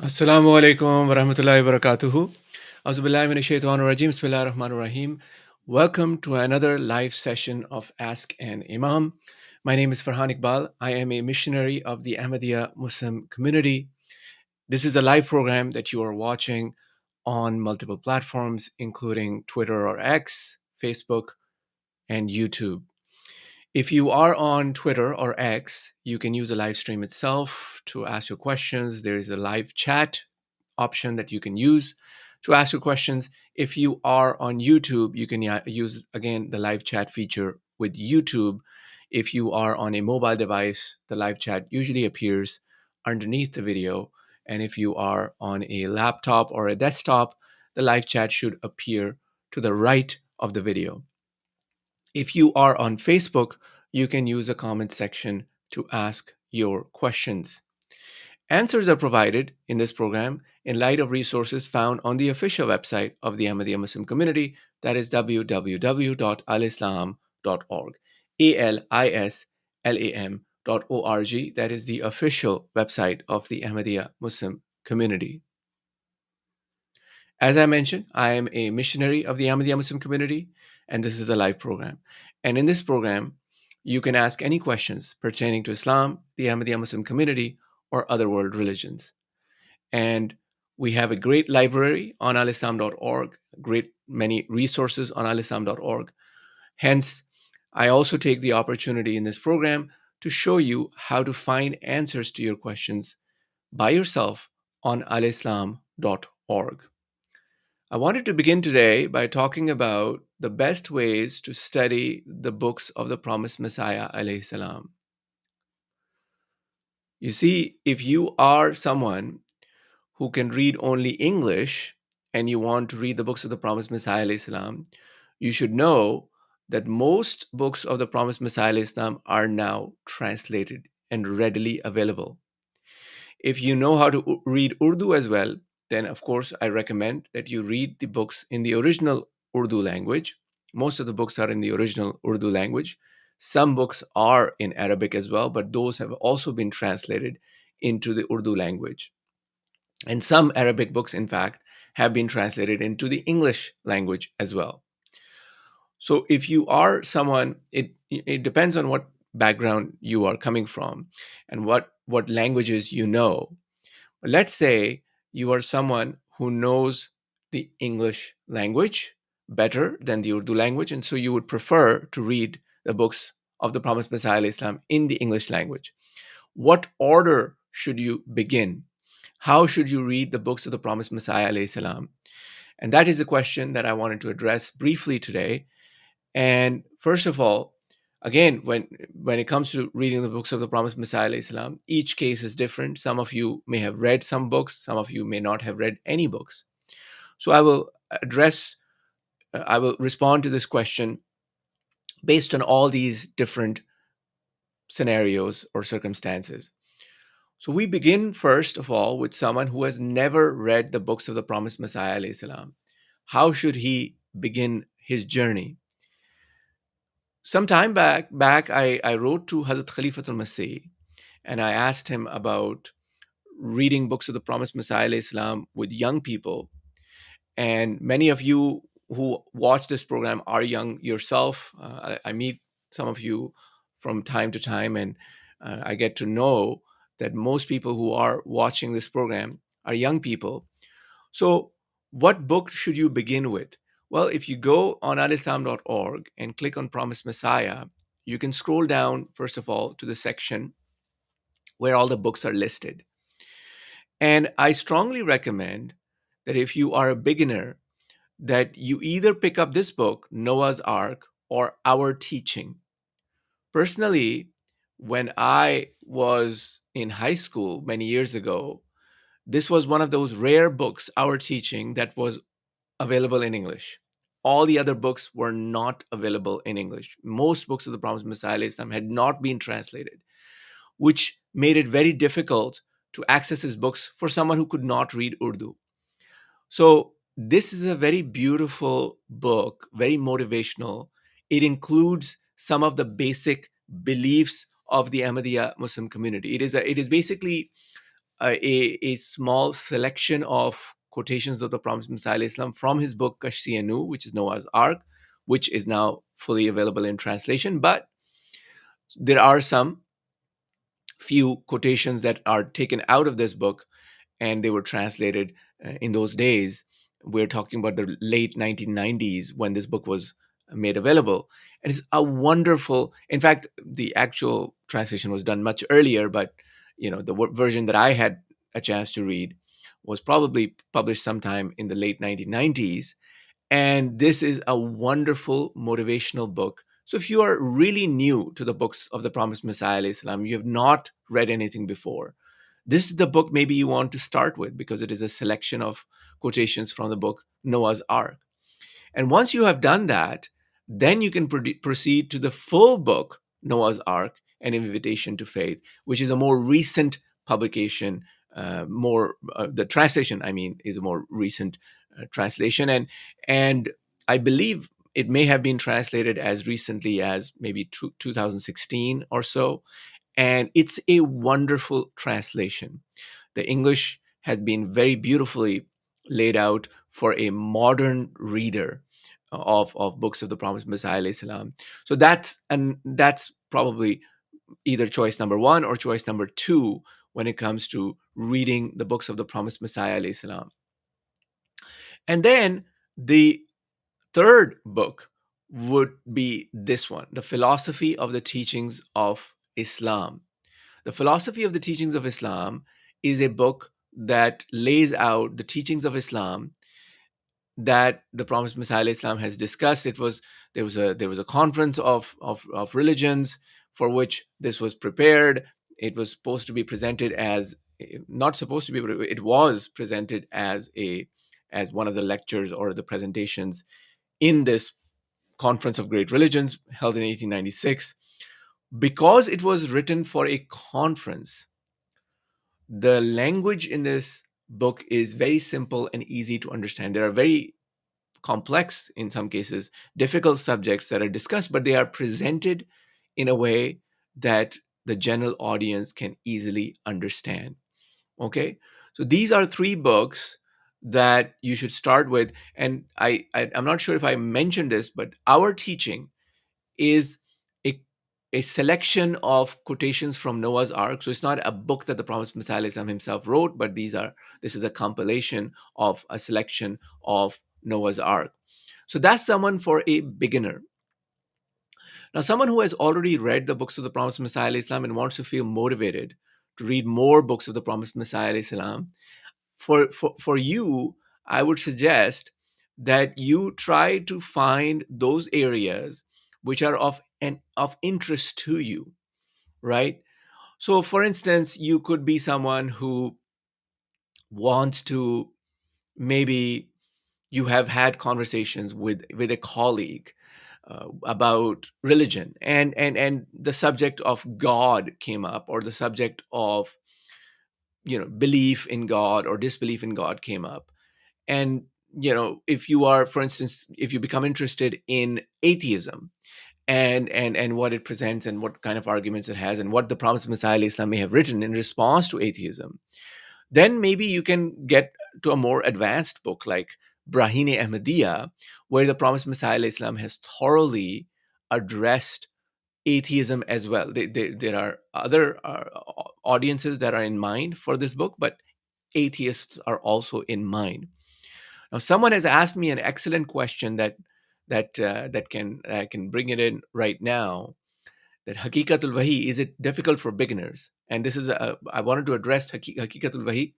Assalamu alaikum wa rahmatullahi wa barakatuhu. Auzubillahi minash shaitanir rajim. Bismillahir rahmanir rahim. Welcome to another live session of Ask an Imam. My name is Farhan Iqbal. I am a missionary of the Ahmadiyya Muslim community. This is a live program that you are watching on multiple platforms, including Twitter or X, Facebook, and YouTube. If you are on Twitter or X, you can use the live stream itself to ask your questions. There is a live chat option that you can use to ask your questions. If you are on YouTube, you can use again the live chat feature with YouTube. If you are on a mobile device, the live chat usually appears underneath the video. And if you are on a laptop or a desktop, the live chat should appear to the right of the video. If you are on Facebook, you can use the comment section to ask your questions. Answers are provided in this program in light of resources found on the official website of the Ahmadiyya Muslim community, that is www.alislam.org. ALISLAM.org. That is the official website of the Ahmadiyya Muslim community. As I mentioned, I am a missionary of the Ahmadiyya Muslim community, and this is a live program. And in this program, you can ask any questions pertaining to Islam, the Ahmadiyya Muslim community, or other world religions. And we have a great library on alislam.org, great many resources on alislam.org. Hence, I also take the opportunity in this program to show you how to find answers to your questions by yourself on alislam.org. I wanted to begin today by talking about the best ways to study the books of the promised Messiah alayhi salam. You see, if you are someone who can read only English and you want to read the books of the promised Messiah alayhi salam, you should know that most books of the promised Messiah alayhi salam are now translated and readily available. If you know how to read Urdu as well, then of course I recommend that you read the books in the original Urdu language. Most of the books are in the original Urdu language. Some books are in Arabic as well, but those have also been translated into the Urdu language. And some Arabic books, in fact, have been translated into the English language as well. So if you are someone, it depends on what background you are coming from and what languages you know. Let's say you are someone who knows the English language better than the Urdu language, and so you would prefer to read the books of the Promised Messiah alayhi salam in the English language. What order should you begin? How should you read the books of the Promised Messiah alayhi salam? And that is the question that I wanted to address briefly today. And first of all, again, when it comes to reading the books of the Promised Messiah alayhi salam, each case is different. Some of you may have read some books, some of you may not have read any books. So I will respond to this question based on all these different scenarios or circumstances. So we begin first of all with someone who has never read the books of the Promised Messiah alayhi salam. How should he begin his journey? Some time back I wrote to Hazrat Khalifatul Masih and I asked him about reading books of the Promised Messiah alayhi salam with young people. And many of you who watch this program are young yourself. I meet some of you from time to time, and I get to know that most people who are watching this program are young people. So, what book should you begin with? Well, if you go on alislam.org and click on Promised Messiah, you can scroll down, first of all, to the section where all the books are listed. And I strongly recommend that if you are a beginner, that you either pick up this book, Noah's Ark, or Our Teaching. Personally, when I was in high school many years ago, this was one of those rare books, Our Teaching, that was available in English. All the other books were not available in English. Most books of the Promised Messiah alayhi salam had not been translated, which made it very difficult to access his books for someone who could not read Urdu. So this is a very beautiful book, very motivational. It includes some of the basic beliefs of the Ahmadiyya Muslim community. It is basically a small selection of quotations of the Promised Messiah alayhi salam from his book Kashti Nu, which is Noah's Ark, which is now fully available in translation. But there are some few quotations that are taken out of this book, and they were translated in those days. We're talking about the late 1990s when this book was made available. And it's a wonderful, in fact, the actual translation was done much earlier, but the version that I had a chance to read was probably published sometime in the late 1990s. And this is a wonderful motivational book. So if you are really new to the books of the Promised Messiah, alayhi salam, you have not read anything before, this is the book maybe you want to start with, because it is a selection of quotations from the book Noah's Ark. And once you have done that, then you can proceed to the full book, Noah's Ark, An Invitation to Faith, which is a more recent publication. The translation, I mean, is a more recent translation, and I believe it may have been translated as recently as maybe 2016 or so, and it's a wonderful translation. The English has been very beautifully laid out for a modern reader of books of the Promised Messiah alayhi salam. So that's probably either choice number one or choice number two when it comes to reading the books of the Promised Messiah alayhi salam. And then the third book would be this one, The Philosophy of the Teachings of Islam. The Philosophy of the Teachings of Islam is a book that lays out the teachings of Islam that the Promised Messiah Islam has discussed. There was a conference of religions for which this was prepared. It was supposed to be presented as, not supposed to be, but it was presented as one of the lectures or the presentations in this conference of great religions held in 1896. Because it was written for a conference, the language in this book is very simple and easy to understand. There are very complex, in some cases, difficult subjects that are discussed, but they are presented in a way that the general audience can easily understand. Okay, so these are three books that you should start with. And I'm not sure if I mentioned this, but our teaching is a, a selection of quotations from Noah's Ark. So it's not a book that the Prophet Messiah himself wrote, but this is a compilation of a selection of Noah's Ark. So that's someone for a beginner. Now, someone who has already read the books of the Promised Messiah Islam and wants to feel motivated to read more books of the Promised Messiah Islam, for you, I would suggest that you try to find those areas which are of interest to you, right? So, for instance, you could be someone who wants to, maybe you have had conversations with a colleague about religion, and the subject of God came up, or the subject of belief in God or disbelief in God came up. And if you are, for instance, if you become interested in atheism and what it presents and what kind of arguments it has and what the Promised Messiah Islam may have written in response to atheism, then maybe you can get to a more advanced book like Braheen-e-Ahmadiyya, where the Promised Messiah Islam has thoroughly addressed atheism as well. There are other audiences that are in mind for this book, but atheists are also in mind. Now, someone has asked me an excellent question that can I can bring it in right now. That Hakikatul Wahi, is it difficult for beginners? And this is I wanted to address Hakikatul Wahi,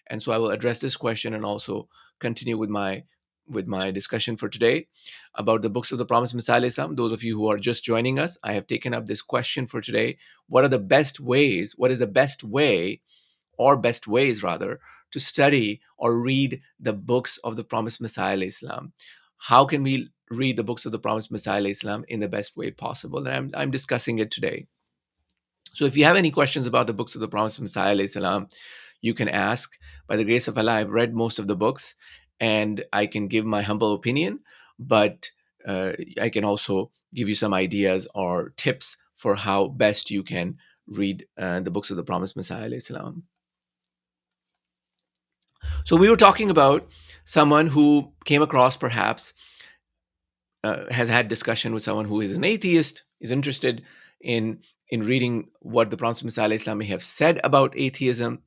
and so I will address this question and also continue with my discussion for today about the books of the Promised Messiah Islam. Those of you who are just joining us, I have taken up this question for today. What are the best ways? What is the best way, or best ways rather, to study or read the books of the Promised Messiah Islam? How can we read the books of the Promised Messiah Islam in the best way possible? And I'm discussing it today. So if you have any questions about the books of the Promised Messiah Islam, you can ask. By the grace of Allah, I've read most of the books, and I can give my humble opinion, but I can also give you some ideas or tips for how best you can read the books of the Promised Messiah Islam. So we were talking about someone who came across, perhaps has had discussion with someone who is an atheist, is interested in reading what the Prophet Messiah Islam may have said about atheism.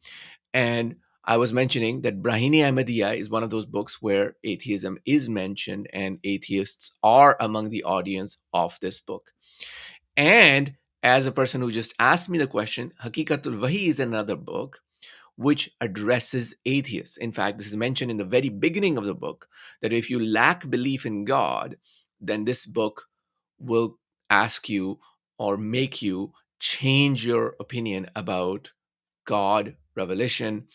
And I was mentioning that Braheen-e-Ahmadiyya is one of those books where atheism is mentioned, and atheists are among the audience of this book. And as a person who just asked me the question, Hakikatul Wahi is another book which addresses atheists. In fact, this is mentioned in the very beginning of the book, that if you lack belief in God, then this book will ask you or make you change your opinion about God, revelation,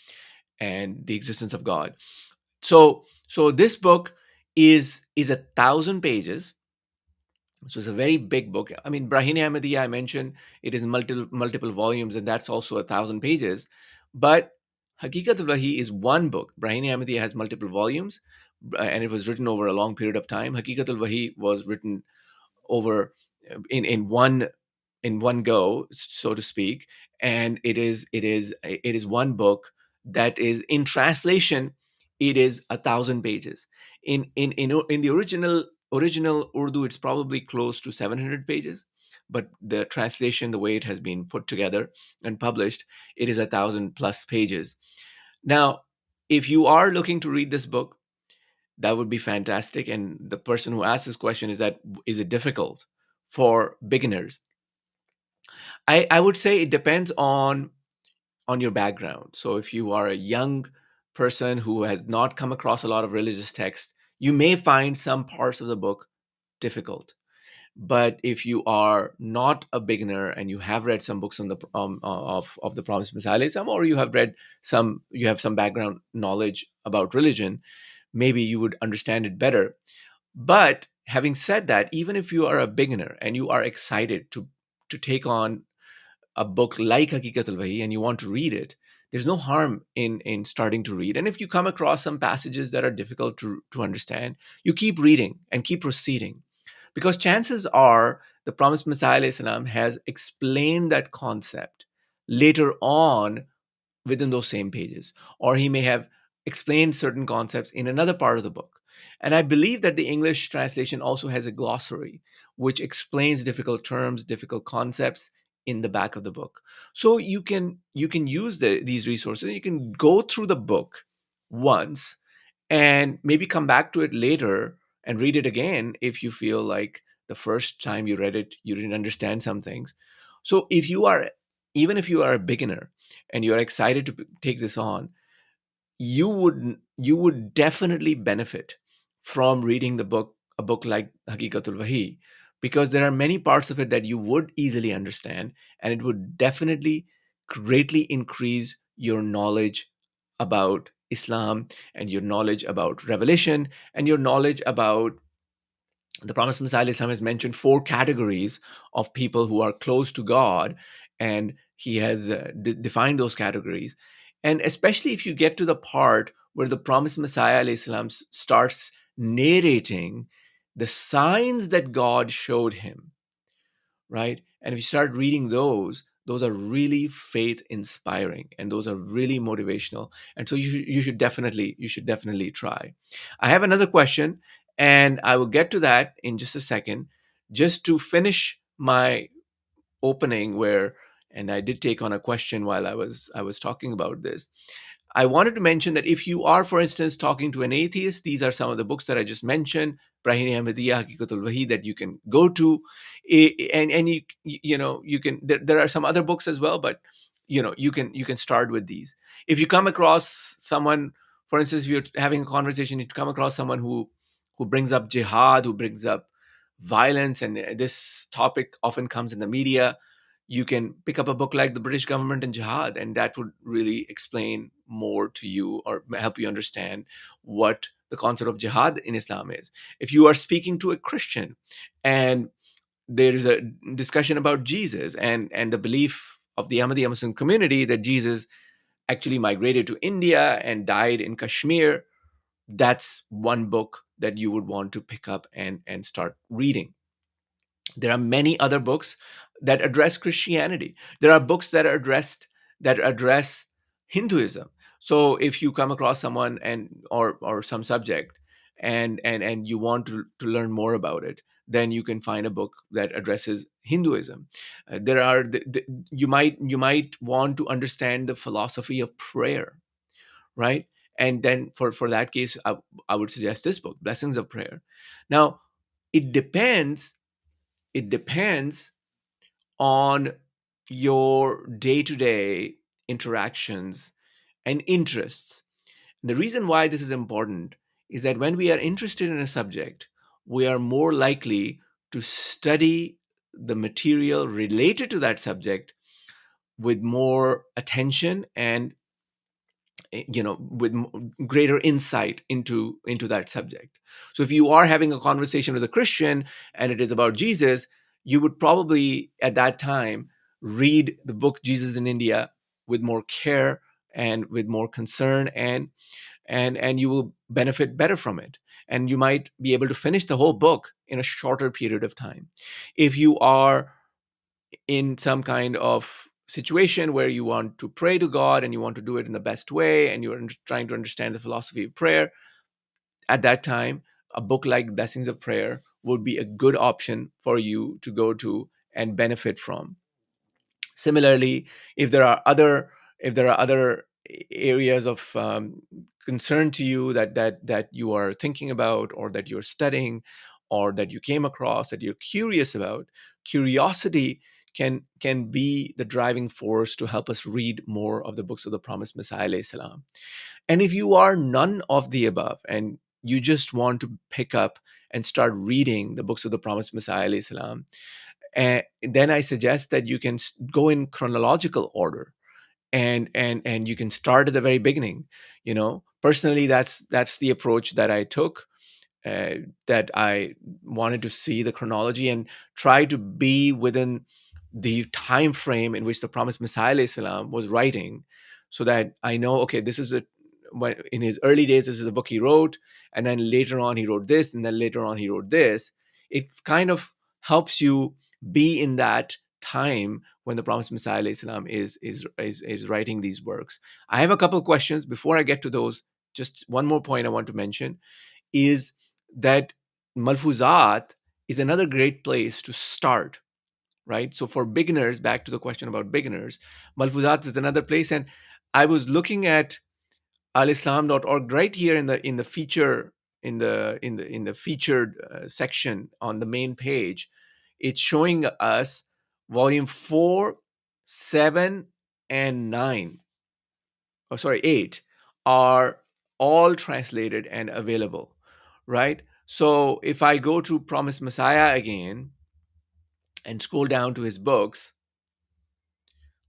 and the existence of God. So this book is 1,000 pages. So it's a very big book. I mean, Braheen-e-Ahmadiyya, I mentioned, it is in multiple volumes, and that's also 1,000 pages. But Hakikat Wahi is one book. Braheen-e-Ahmadiyya has multiple volumes, and it was written over a long period of time. Hakikat Wahi was written over in one go, so to speak. And it is one book that is in translation. It is 1,000 pages. In the original Urdu, it's probably close to 700 pages, but the translation, the way it has been put together and published, it is 1,000 plus pages. Now, if you are looking to read this book, that would be fantastic. And the person who asked this question, is it difficult for beginners? I would say it depends on your background. So if you are a young person who has not come across a lot of religious text, you may find some parts of the book difficult. But if you are not a beginner and you have read some books on the of the Promised Messiah, or you have some background knowledge about religion, maybe you would understand it better. But having said that, even if you are a beginner and you are excited to take on a book like Hakikatul Wahi and you want to read it, there's no harm in starting to read. And if you come across some passages that are difficult to understand, you keep reading and keep proceeding. Because chances are the promised Messiah alayhi salam has explained that concept later on within those same pages, or he may have explained certain concepts in another part of the book. And I believe that the English translation also has a glossary which explains difficult terms, difficult concepts in the back of the book. So you can use these resources. You can go through the book once and maybe come back to it later and read it again if you feel like the first time you read it you didn't understand some things. So even if you are a beginner and you're excited to take this on, you would definitely benefit from reading a book like Hakikatul Wahi, because there are many parts of it that you would easily understand, and it would definitely greatly increase your knowledge about Islam, and your knowledge about revelation, and your knowledge about the Promised Messiah Islam has mentioned four categories of people who are close to God, and he has defined those categories. And especially if you get to the part where the Promised Messiah Islam starts narrating the signs that God showed him, right? And if you start reading those are really faith inspiring, and those are really motivational. And so you should definitely try. I have another question, and I will get to that in just a second. Just to finish my opening, where and I did take on a question while I was talking about this. I wanted to mention that if you are, for instance, talking to an atheist, these are some of the books that I just mentioned: Braheen-e-Ahmadiyya, Hakikatul Wahi, that you can go to. And you can, there are some other books as well, but you can start with these. If you come across someone, for instance, if you're having a conversation, you come across someone who brings up jihad, who brings up violence, and this topic often comes in the media, you can pick up a book like The British Government and Jihad, and that would really explain more to you or help you understand what the concept of jihad in Islam is. If you are speaking to a Christian and there is a discussion about Jesus and the belief of the Ahmadiyya Muslim community that Jesus actually migrated to India and died in Kashmir, that's one book that you would want to pick up and start reading. There are many other books that address Christianity. There are books that address Hinduism. So if you come across someone and or some subject, and you want to learn more about it, then you can find a book that addresses Hinduism. There are you might want to understand the philosophy of prayer, right? And then for that case, I would suggest this book, Blessings of Prayer. Now, it depends it depends on your day-to-day interactions and interests. The reason why this is important is that when we are interested in a subject, we are more likely to study the material related to that subject with more attention and with greater insight into that subject. So if you are having a conversation with a Christian and it is about Jesus, you would probably at that time read the book Jesus in India with more care and with more concern, and you will benefit better from it, and you might be able to finish the whole book in a shorter period of time. If you are in some kind of situation where you want to pray to God and you want to do it in the best way, and you're trying to understand the philosophy of prayer, at that time, a book like Blessings of Prayer would be a good option for you to go to and benefit from. Similarly, if there are other areas of concern to you that you are thinking about, or that you're studying, or that you came across that you're curious about, curiosity can be the driving force to help us read more of the books of the promised Messiah alayhi salam. And if you are none of the above and you just want to pick up and start reading the books of the promised Messiah alayhi salam, and then I suggest that you can go in chronological order, and you can start at the very beginning. Personally, that's the approach that I took, uh, that I wanted to see the chronology and try to be within the time frame in which the promised Messiah alayhi salam was writing, so that I know, okay, this is in his early days, this is the book he wrote, and then later on he wrote this, and then later on he wrote this. It kind of helps you be in that time when the promised Messiah alayhi salam is writing these works. I have a couple questions before I get to those. Just one more point I want to mention is that Malfuzat is another great place to start, right? So for beginners, back to the question about beginners, Malfuzat is another place. And I was looking at alislam.org right here in the feature in the featured section on the main page. It's showing us volume 4, 7, and 9, oh sorry, 8 are all translated and available, right? So if I go to Promised Messiah again and scroll down to his books,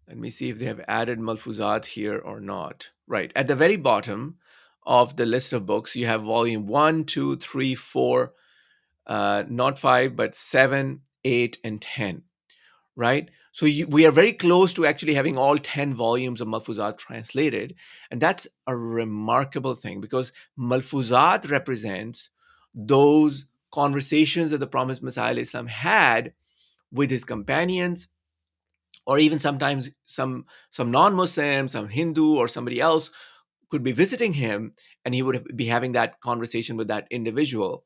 let me see if they have added Malfuzat here or not. Right. At the very bottom of the list of books, you have volume 1, 2, 3, 4, not 5, but 7, 8, and 10. Right. So we are very close to actually having all 10 volumes of Malfuzat translated. And that's a remarkable thing, because Malfuzat represents those conversations that the promised Messiah Islam had with his companions, or even sometimes some non-Muslim, some Hindu, or somebody else could be visiting him, and he would be having that conversation with that individual.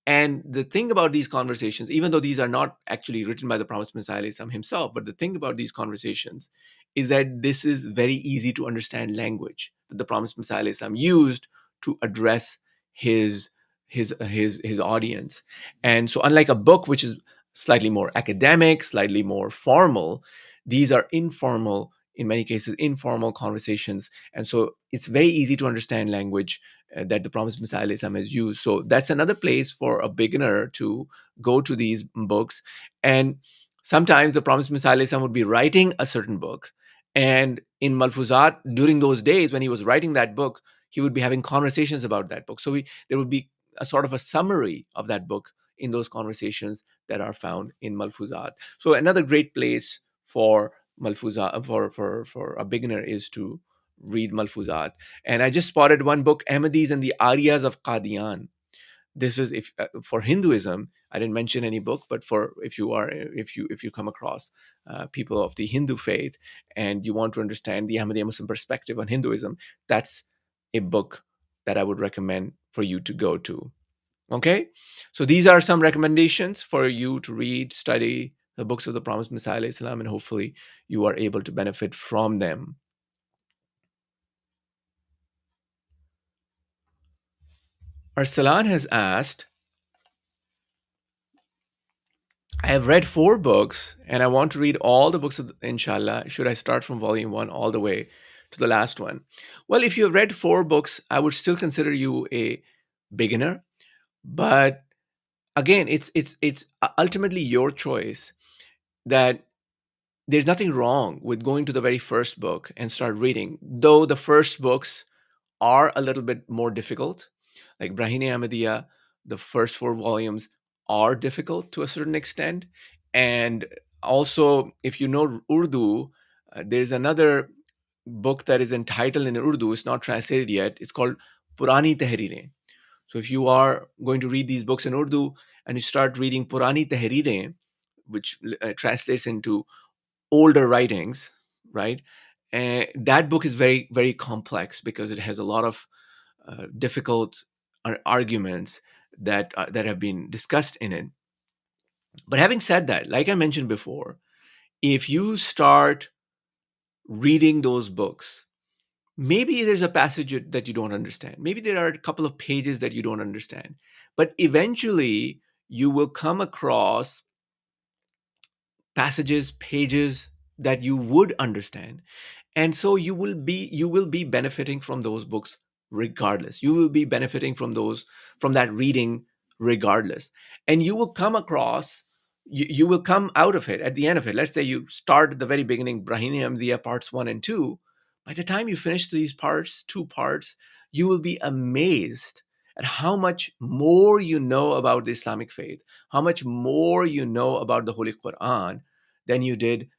And the thing about these conversations, even though these are not actually written by the promised Messiah Islam himself, but the thing about these conversations is that this is very easy to understand language that the promised Messiah Islam used to address his his audience. And so, unlike a book which is slightly more academic, slightly more formal, these are informal, in many cases informal conversations, and so it's very easy to understand language that the promised Messiah Islam has used. So that's another place for a beginner to go to these books. And sometimes the promised Messiah Islam would be writing a certain book, and in Malfuzat, during those days when he was writing that book, he would be having conversations about that book. So there would be a sort of a summary of that book in those conversations that are found in Malfuzat. So another great place for Malfuzat, for a beginner, is to read Malfuzat. And I just spotted one book, Ahmadis and the Aryas of Qadian. This is if for Hinduism, I didn't mention any book, but for if you come across people of the Hindu faith and you want to understand the Ahmadiyya Muslim perspective on Hinduism, that's a book that I would recommend for you to go to. Okay, so these are some recommendations for you to read, study the books of the Promised Messiah, alayhi salam, and hopefully you are able to benefit from them. Arsalan has asked, I have read 4 books and I want to read all the books of inshallah. Should I start from volume 1 all the way to the last one? Well, if you have read 4 books, I would still consider you a beginner, but again, it's ultimately your choice. That there's nothing wrong with going to the very first book and start reading, though the first books are a little bit more difficult. Like Braheen-e-Ahmadiyya, the first 4 volumes are difficult to a certain extent. And also, if you know Urdu, there's another book that is entitled in Urdu, it's not translated yet, it's called Purani Tahreerein. So if you are going to read these books in Urdu and you start reading Purani Tahreerein, which translates into older writings, right? And that book is very, very complex because it has a lot of difficult arguments that have been discussed in it. But having said that, like I mentioned before, if you start reading those books, maybe there's a passage that you don't understand. Maybe there are a couple of pages that you don't understand. But eventually, you will come across passages, pages that you would understand, and so you will be benefiting from those books regardless. You will be benefiting from that reading regardless, and you will come across, you will come out of it at the end of it. Let's say you start at the very beginning, Braheen-e-Ahmadiyya parts 1 and 2. By the time you finish these parts, 2 parts, you will be amazed at how much more you know about the Islamic faith, how much more you know about the Holy Quran than you did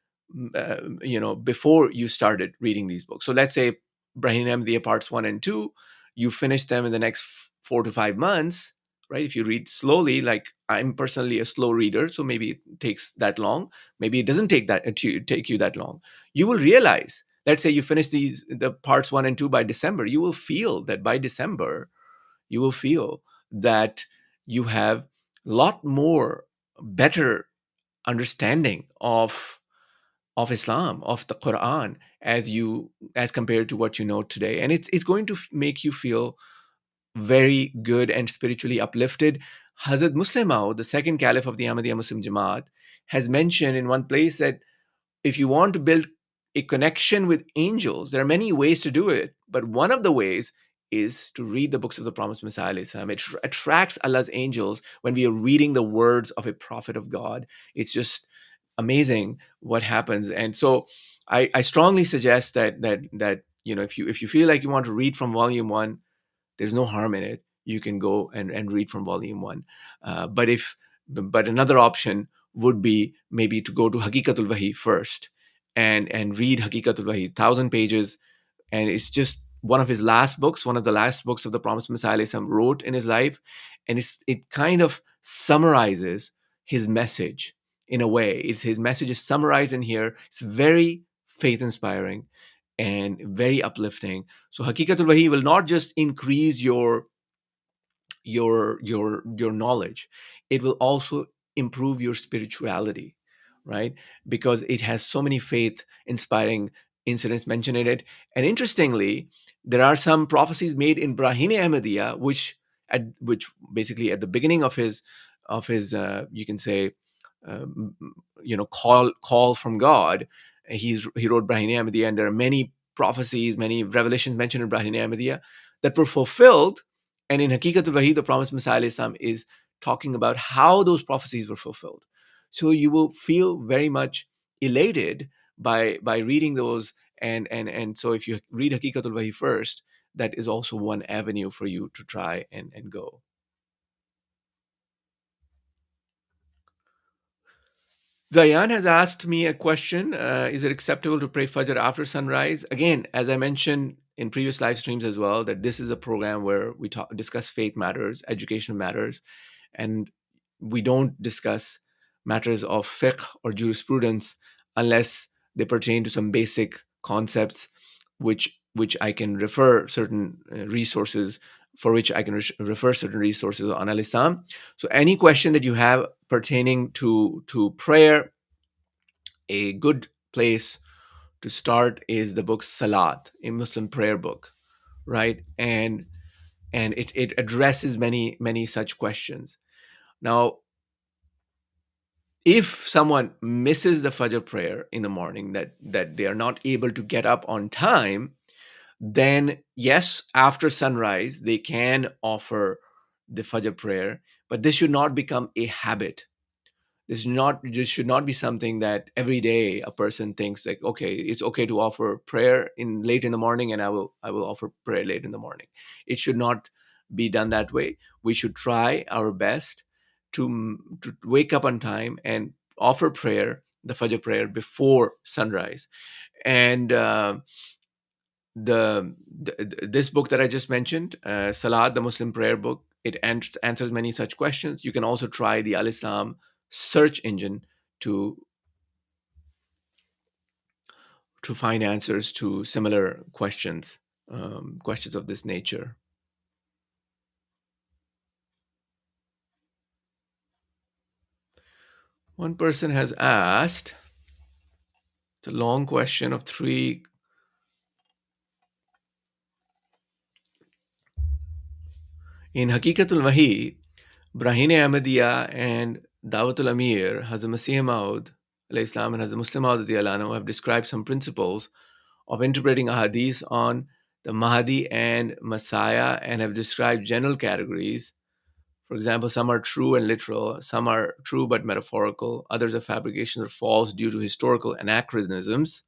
before you started reading these books. So let's say Braheen-e-Ahmadiyya parts 1 and 2, you finish them in the next 4 to 5 months, right? If you read slowly, like I'm personally a slow reader, so maybe it takes that long. Maybe it doesn't take you that long. You will realize, let's say you finish the parts 1 and 2 by December, you will feel that by December, you will feel that you have a lot more better understanding of Islam, of the Quran, as compared to what you know today, and it's going to make you feel very good and spiritually uplifted. Hazrat Muslim Maud, the second caliph of the Ahmadiyya Muslim Jamaat, has mentioned in one place that if you want to build a connection with angels, there are many ways to do it, but one of the ways is to read the books of the Promised Messiah. It attracts Allah's angels when we are reading the words of a prophet of God. It's just amazing what happens. And so I strongly suggest that if you feel like you want to read from volume 1, there's no harm in it. You can go and read from volume 1. But another option would be maybe to go to Hakikatul Wahi first and read Hakikatul Wahi, 1,000 pages, and it's just one of his last books, one of the last books of the Promised Messiah wrote in his life, and it kind of summarizes his message in a way. It's his message is summarized in here. It's very faith inspiring and very uplifting. So Hakikatul Wahi will not just increase your knowledge, it will also improve your spirituality, right? Because it has so many faith inspiring incidents mentioned in it. And interestingly, there are some prophecies made in Braheen-e-Ahmadiyya, which basically at the beginning of his you can say call from God. He wrote Braheen-e-Ahmadiyya, and there are many prophecies, many revelations mentioned in Braheen-e-Ahmadiyya that were fulfilled. And in Hakikatul Wahi, the Promised Messiah Islam is talking about how those prophecies were fulfilled. So you will feel very much elated by reading those. And so if you read Hakikatul Wahi first, that is also one avenue for you to try and go. Zayan has asked me a question. Is it acceptable to pray Fajr after sunrise? Again, as I mentioned in previous live streams as well that this is a program where we discuss faith matters, education matters, and we don't discuss matters of fiqh or jurisprudence unless they pertain to some basic concepts, which I can refer certain resources for which I can refer certain resources on al-Islam. So any question that you have pertaining to prayer, a good place to start is the book Salat, a Muslim prayer book, right? And it addresses many such questions. Now, if someone misses the Fajr prayer in the morning, that they are not able to get up on time, then yes, after sunrise they can offer the Fajr prayer, but this should not become a habit. This should not be something that every day a person thinks like, okay, it's okay to offer prayer in late in the morning, and I will offer prayer late in the morning. It should not be done that way. We should try our best to wake up on time and offer prayer, the Fajr prayer, before sunrise. And this book that I just mentioned, Salat, the Muslim prayer book, it answers many such questions. You can also try the Al Islam search engine to find answers to similar questions, questions of this nature. One person has asked, it's a long question of three. In Hakikatul Wahi, Braheen-e-Ahmadiyya and Dawatul Amir, Hazrat Masih Maud Islam and Hazrat Muslim Maud have described some principles of interpreting Ahadith on the Mahdi and Messiah, and have described general categories. For example, some are true and literal, some are true but metaphorical, others are fabrications or false due to historical anachronisms.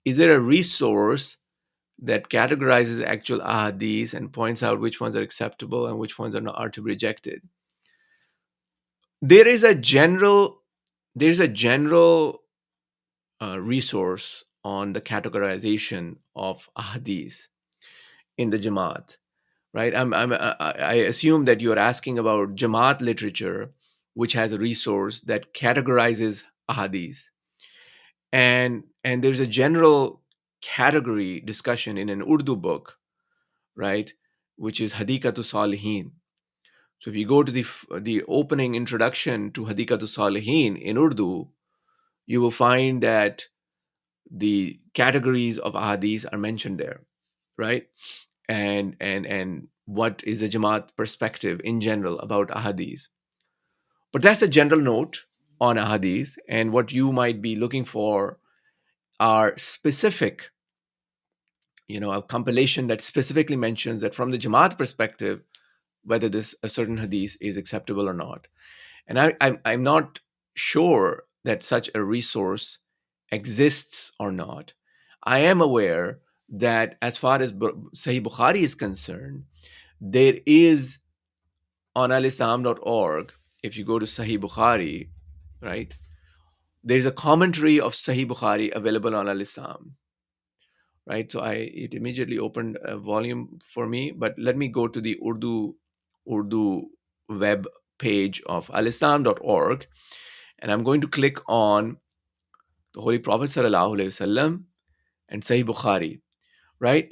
Is there a resource that categorizes actual ahadith and points out which ones are acceptable and which ones are to be rejected? There is a general resource on the categorization of ahadith in the Jamaat, right? I assume that you're asking about Jamaat literature, which has a resource that categorizes ahadith, and there's a general category discussion in an Urdu book, right, which is Hadikatu Salihin. So if you go to the opening introduction to Hadikatu Salihin in Urdu, you will find that the categories of ahadith are mentioned there, right? And what is a Jamaat perspective in general about ahadith. But that's a general note on ahadith, and what you might be looking for are specific, a compilation that specifically mentions that from the Jamaat perspective, whether this a certain hadith is acceptable or not. And I'm not sure that such a resource exists or not. I am aware that as far as Sahih Bukhari is concerned, there is on alislam.org, if you go to Sahih Bukhari, right, there's a commentary of Sahih Bukhari available on Al-Islam, right? So it immediately opened a volume for me, but let me go to the Urdu web page of alislam.org, and I'm going to click on the Holy Prophet Sallallahu Alaihi Wasallam and Sahih Bukhari, right?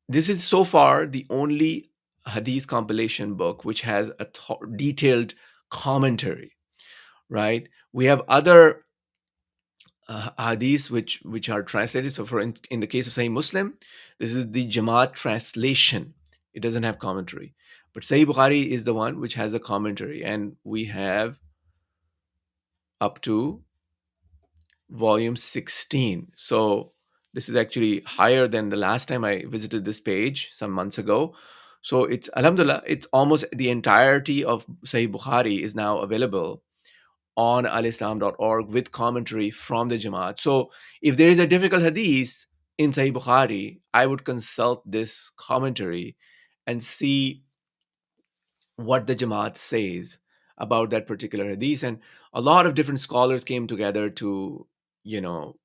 This is so far the only hadith compilation book which has a detailed commentary, right? We have other hadiths which are translated. So in the case of Sahih Muslim, this is the Jamaat translation. It doesn't have commentary. But Sahih Bukhari is the one which has a commentary, and we have up to volume 16. So this is actually higher than the last time I visited this page some months ago. So it's alhamdulillah, it's almost the entirety of Sahih Bukhari is now available on alislam.org with commentary from the Jamaat. So if there is a difficult hadith in Sahih Bukhari, I would consult this commentary and see what the Jamaat says about that particular hadith. And a lot of different scholars came together to, you know,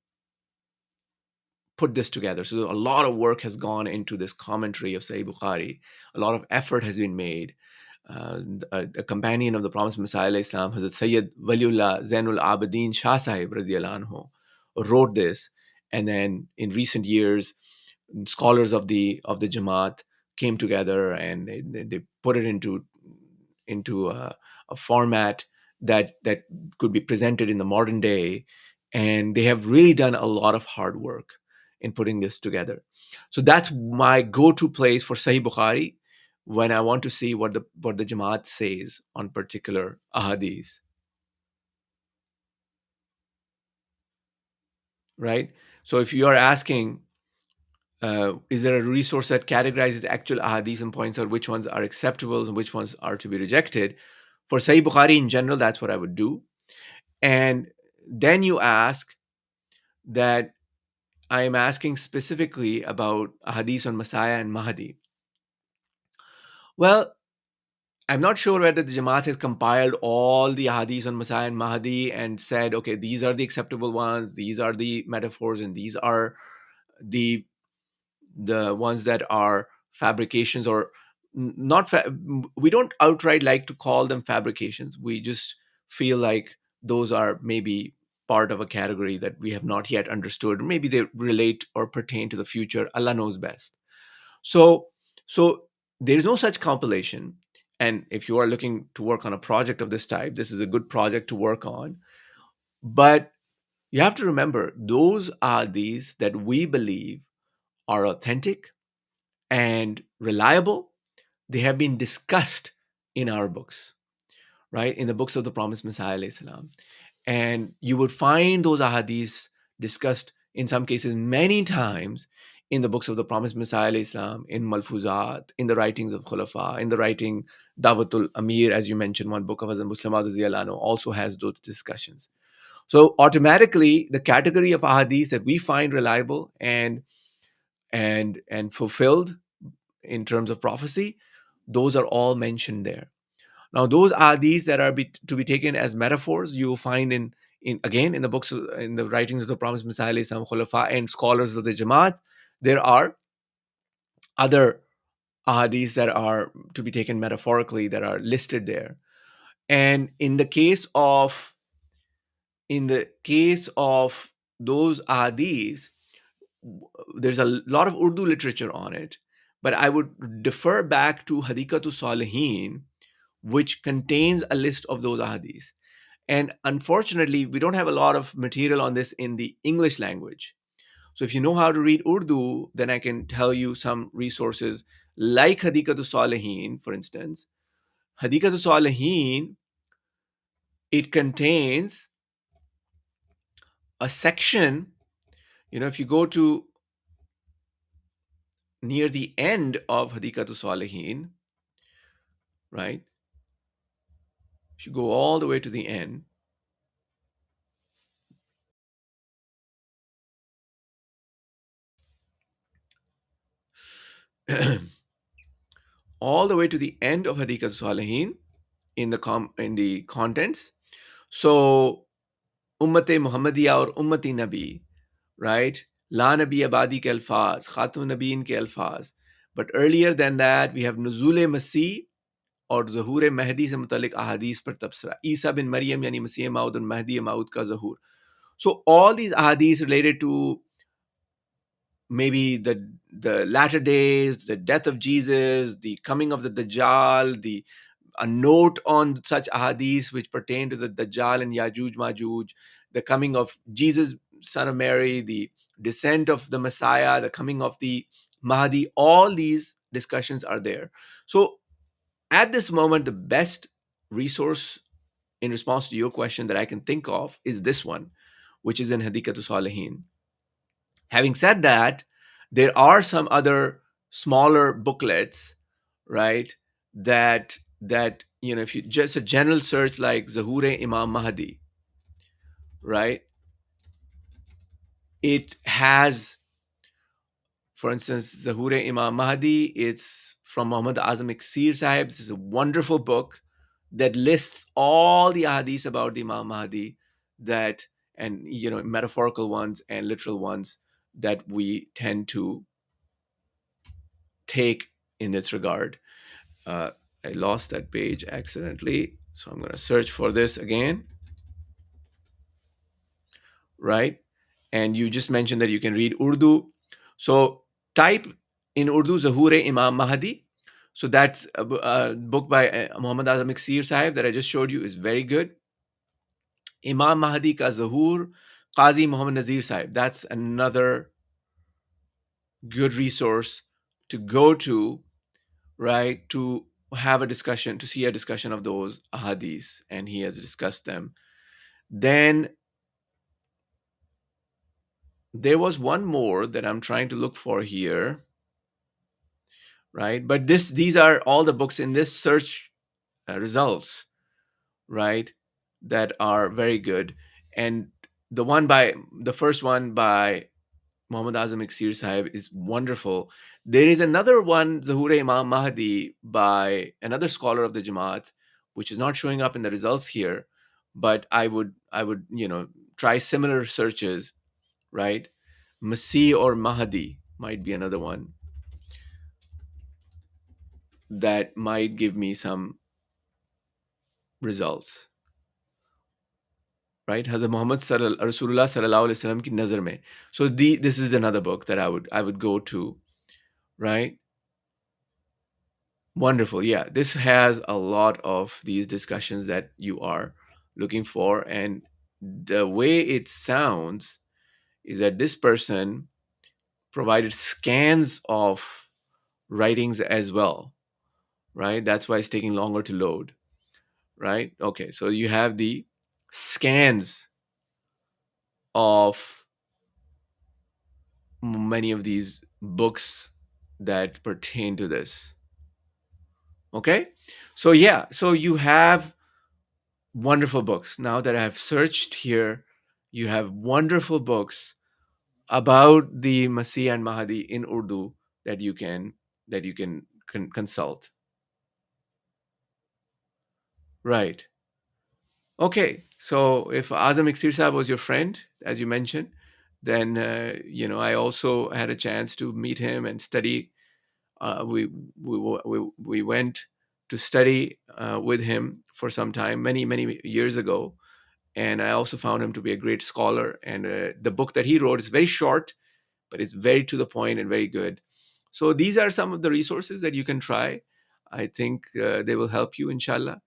put this together. So a lot of work has gone into this commentary of Sahih Bukhari. A lot of effort has been made. A companion of the promised Messiah, alayhi Islam, Hazrat Sayyid Waliullah Zainul Abidin Shah Sahib radiallahu anhu, wrote this. And then in recent years, scholars of the Jamaat came together and they put it into a format that could be presented in the modern day, and they have really done a lot of hard work in putting this together. So that's my go-to place for Sahih Bukhari when I want to see what the Jamaat says on particular ahadith, right? So if you are asking, is there a resource that categorizes actual ahadith and points out which ones are acceptable and which ones are to be rejected? For Sahih Bukhari in general, that's what I would do. And then you ask that I am asking specifically about ahadith on Messiah and Mahdi. Well, I'm not sure whether the Jamaat has compiled all the ahadith on Messiah and Mahdi and said, okay, these are the acceptable ones, these are the metaphors, and these are the the ones that are fabrications or not. We don't outright like to call them fabrications. We just feel like those are maybe part of a category that we have not yet understood. Maybe they relate or pertain to the future. Allah knows best. So there is no such compilation. And if you are looking to work on a project of this type, this is a good project to work on. But you have to remember, those are these that we believe are authentic and reliable. They have been discussed in our books, right? In the books of the promised Messiah, alayhi salam. And you would find those ahadiths discussed in some cases many times in the books of the promised Messiah, alayhi salam, in Malfuzat, in the writings of Khulafa, in the writing Dawatul Amir, as you mentioned, one book of Hazrat Muslim Maud also has those discussions. So automatically, the category of ahadiths that we find reliable and fulfilled in terms of prophecy, those are all mentioned there. Now, those are these that are to be taken as metaphors. You will find in again in the books, in the writings of the promised Messiah, some Khulafa and scholars of the Jamaat, there are other ahadiths that are to be taken metaphorically that are listed there. And in the case of those ahadiths, there's a lot of Urdu literature on it, but I would defer back to Hadithatu Salihin, which contains a list of those ahadiths. And unfortunately, we don't have a lot of material on this in the English language. So if you know how to read Urdu, then I can tell you some resources like Hadithatu Salihin, for instance. Hadithatu Salihin, it contains a section, if you go to near the end of Hadithatu Salihin, right? If you go all the way to the end, all the way to the end of Hadithatu Salihin in the contents. So Ummate Muhammadiyya or Ummati Nabi, right? La Nabi Abadi ke alfaz, Khatam Nabiin ke alfaz. But earlier than that, we have Nuzul Masih और ज़हूर महदी से मुतल्लिक अहादीस पर तबसरा ईसा बिन मरियम यानी मसीह माऊद और महदी माऊद का ज़हूर. So all these ahadith related to maybe the latter days, the death of Jesus, the coming of the Dajjal, a note on such ahadith which pertain to the Dajjal and Yajuj Majuj, the coming of Jesus, son of Mary, the descent of the Messiah, the coming of the Mahdi, all these discussions are there. So at this moment, the best resource in response to your question that I can think of is this one, which is in Hadithatu Salihin. Having said that, there are some other smaller booklets, right? That if you just a general search like Zahure Imam Mahdi, right? It has, for instance, Zahure Imam Mahdi. It's from Muhammad Azam Iksir Sahib. This is a wonderful book that lists all the ahadith about the Imam Mahdi, that and metaphorical ones and literal ones, that we tend to take in this regard. Uh, I lost that page accidentally, so I'm going to search for this again, right? And you just mentioned that you can read Urdu. So type in Urdu Zahure Imam Mahdi. So that's a book by Muhammad Azam Iksir Sahib that I just showed you is very good. Imam Mahdi Ka Zahur, Qazi Muhammad Nazir Sahib. That's another good resource to go to, right? To have a discussion, to see a discussion of those ahadiths, and he has discussed them. Then there was one more that I'm trying to look for here, right? But these are all the books in this search results, right? That are very good. And the first one by Muhammad Azam Iksir Sahib is wonderful. There is another one, Zahure Imam Mahdi, by another scholar of the Jamaat, which is not showing up in the results here, but I would try similar searches, right? Masih or Mahdi might be another one that might give me some results, right? Hazrat Muhammad Rasulullah Sallallahu Alaihi Wasallam ki nazar mein. So this is another book that I would go to, right? Wonderful. Yeah, this has a lot of these discussions that you are looking for. And the way it sounds is that this person provided scans of writings as well, right? That's why it's taking longer to load, right? Okay, so you have the scans of many of these books that pertain to this. Okay, so yeah, so you have wonderful books. Now that I have searched here, you have wonderful books about the Masih and Mahdi in Urdu that you can consult. Right. Okay. So if Azam Iksir Sahib was your friend, as you mentioned, then I also had a chance to meet him and study. We went to study with him for some time, many years ago, and I also found him to be a great scholar. And the book that he wrote is very short, but it's very to the point and very good. So these are some of the resources that you can try. I think they will help you, inshallah.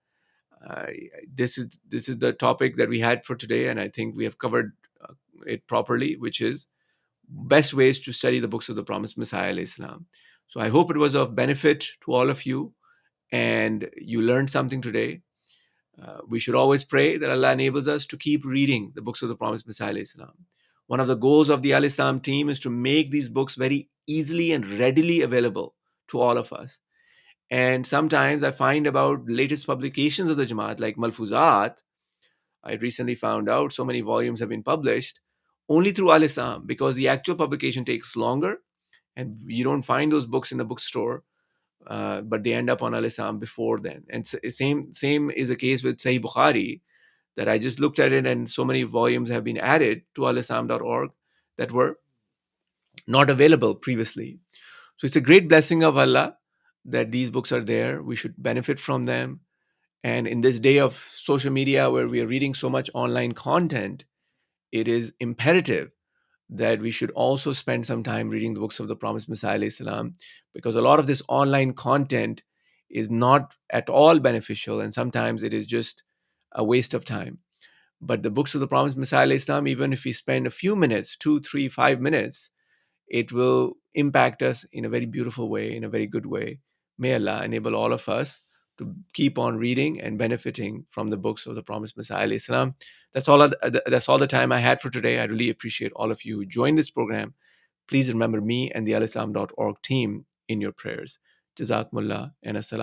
This is the topic that we had for today, and I think we have covered it properly, which is best ways to study the books of the promised Messiah alayhi salam. So I hope it was of benefit to all of you, and you learned something today. We should always pray that Allah enables us to keep reading the books of the promised Messiah alayhi salam. One of the goals of the Al Islam team is to make these books very easily and readily available to all of us. And sometimes I find about latest publications of the Jamaat, like Malfuzat. I recently found out so many volumes have been published only through Al Islam, because the actual publication takes longer and you don't find those books in the bookstore, but they end up on Al Islam before then. And same is the case with Sahih Bukhari, that I just looked at it, and so many volumes have been added to alislam.org that were not available previously. So it's a great blessing of Allah that these books are there. We should benefit from them. And in this day of social media where we are reading so much online content, it is imperative that we should also spend some time reading the books of the promised Messiah alayhi salam, because a lot of this online content is not at all beneficial, and sometimes it is just a waste of time. But the books of the promised Messiah alayhi salam, even if we spend a few minutes, 2, 3, 5 minutes, it will impact us in a very beautiful way, in a very good way. May Allah enable all of us to keep on reading and benefiting from the books of the promised Messiah alayhi salam. That's all the time I had for today. I really appreciate all of you who joined this program. Please remember me and the alislam.org team in your prayers. Jazakumullah and assalamu